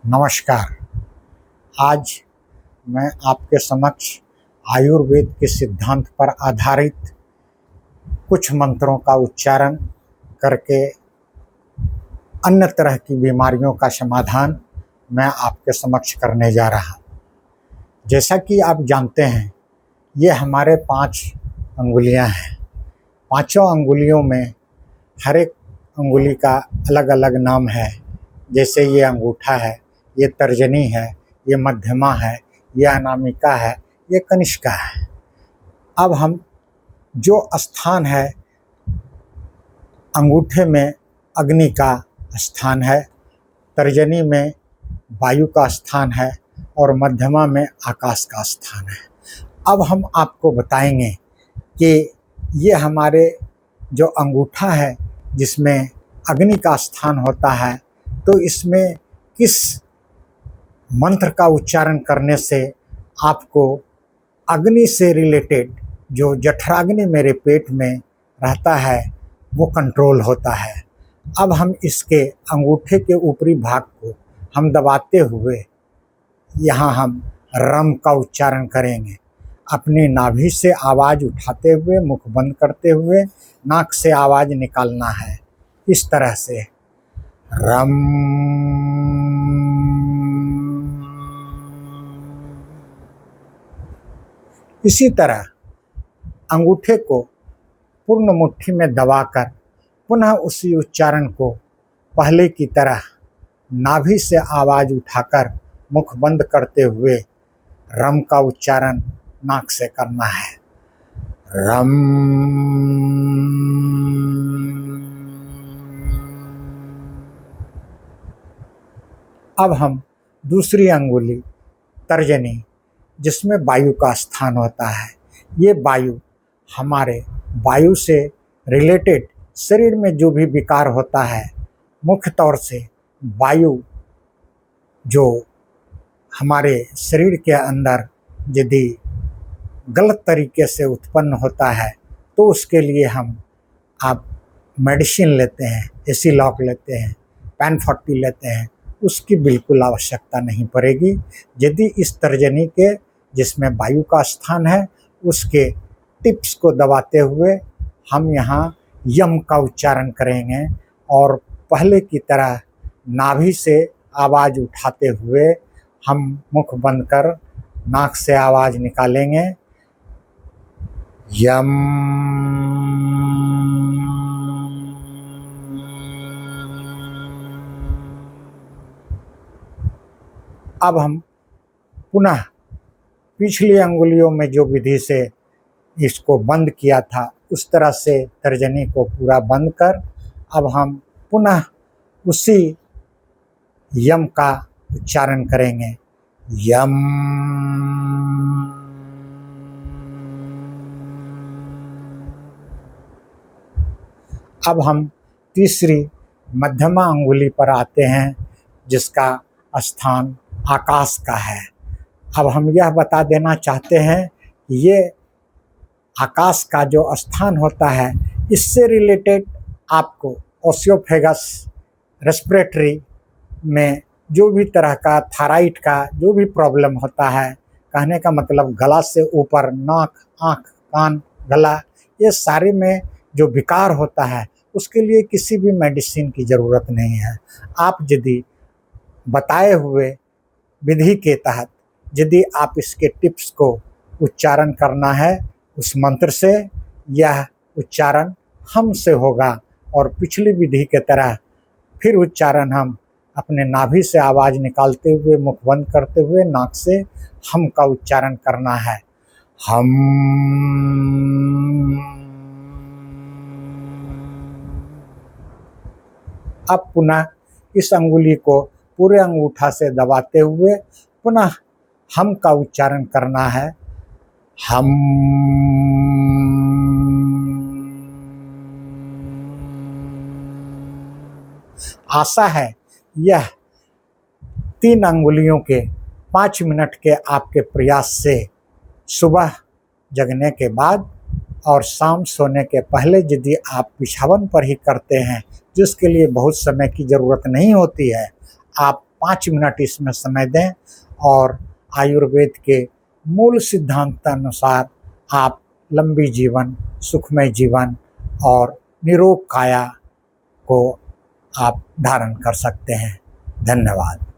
नमस्कार। आज मैं आपके समक्ष आयुर्वेद के सिद्धांत पर आधारित कुछ मंत्रों का उच्चारण करके अन्य तरह की बीमारियों का समाधान मैं आपके समक्ष करने जा रहा हूँ। जैसा कि आप जानते हैं, ये हमारे 5 अंगुलियां हैं। पांचों अंगुलियों में हर एक अंगुली का अलग अलग नाम है। जैसे ये अंगूठा है, ये तर्जनी है, ये मध्यमा है, ये अनामिका है, ये कनिष्का है। अब हम जो स्थान है, अंगूठे में अग्नि का स्थान है, तर्जनी में वायु का स्थान है और मध्यमा में आकाश का स्थान है। अब हम आपको बताएंगे कि ये हमारे जो अंगूठा है जिसमें अग्नि का स्थान होता है, तो इसमें किस मंत्र का उच्चारण करने से आपको अग्नि से रिलेटेड जो जठराग्नि मेरे पेट में रहता है वो कंट्रोल होता है। अब हम इसके अंगूठे के ऊपरी भाग को हम दबाते हुए यहाँ हम रम का उच्चारण करेंगे। अपनी नाभि से आवाज़ उठाते हुए, मुख बंद करते हुए नाक से आवाज़ निकालना है, इस तरह से रम। इसी तरह अंगूठे को पूर्ण मुट्ठी में दबाकर पुनः उसी उच्चारण को पहले की तरह नाभि से आवाज़ उठाकर मुख बंद करते हुए रम का उच्चारण नाक से करना है। रम। अब हम दूसरी अंगुली तर्जनी, जिसमें वायु का स्थान होता है, ये वायु हमारे वायु से रिलेटेड शरीर में जो भी विकार होता है, मुख्य तौर से वायु जो हमारे शरीर के अंदर यदि गलत तरीके से उत्पन्न होता है तो उसके लिए हम आप मेडिसिन लेते हैं, एसिलॉक लेते हैं, पैन40 लेते हैं, उसकी बिल्कुल आवश्यकता नहीं पड़ेगी। यदि इस तर्जनी के जिसमें वायु का स्थान है उसके टिप्स को दबाते हुए हम यहाँ यम का उच्चारण करेंगे और पहले की तरह नाभि से आवाज़ उठाते हुए हम मुख बंद कर नाक से आवाज़ निकालेंगे, यम। अब हम पुनः पिछली अंगुलियों में जो विधि से इसको बंद किया था उस तरह से तर्जनी को पूरा बंद कर अब हम पुनः उसी यम का उच्चारण करेंगे, यम। अब हम तीसरी मध्यमा अंगुली पर आते हैं जिसका स्थान आकाश का है। अब हम यह बता देना चाहते हैं कि ये आकाश का जो स्थान होता है, इससे रिलेटेड आपको ओसियोफेगस, रेस्पिरेटरी में जो भी तरह का थायराइड का जो भी प्रॉब्लम होता है, कहने का मतलब गला से ऊपर नाक, आँख, कान, गला, ये सारे में जो विकार होता है उसके लिए किसी भी मेडिसिन की ज़रूरत नहीं है। आप यदि बताए हुए विधि के तहत यदि आप इसके टिप्स को उच्चारण करना है उस मंत्र से, यह उच्चारण हम से होगा और पिछली विधि के तरह फिर उच्चारण हम अपने नाभि से आवाज़ निकालते हुए, मुख बंद करते हुए नाक से हम का उच्चारण करना है, हम। अब पुनः इस अंगुली को पूरे अंगूठा से दबाते हुए पुनः हम का उच्चारण करना है, हम। आशा है यह 3 अंगुलियों के 5 मिनट के आपके प्रयास से सुबह जगने के बाद और शाम सोने के पहले यदि आप बिछावन पर ही करते हैं, जिसके लिए बहुत समय की ज़रूरत नहीं होती है, आप 5 मिनट इसमें समय दें और आयुर्वेद के मूल सिद्धांतानुसार आप लंबी जीवन, सुखमय जीवन और निरोग काया को आप धारण कर सकते हैं। धन्यवाद।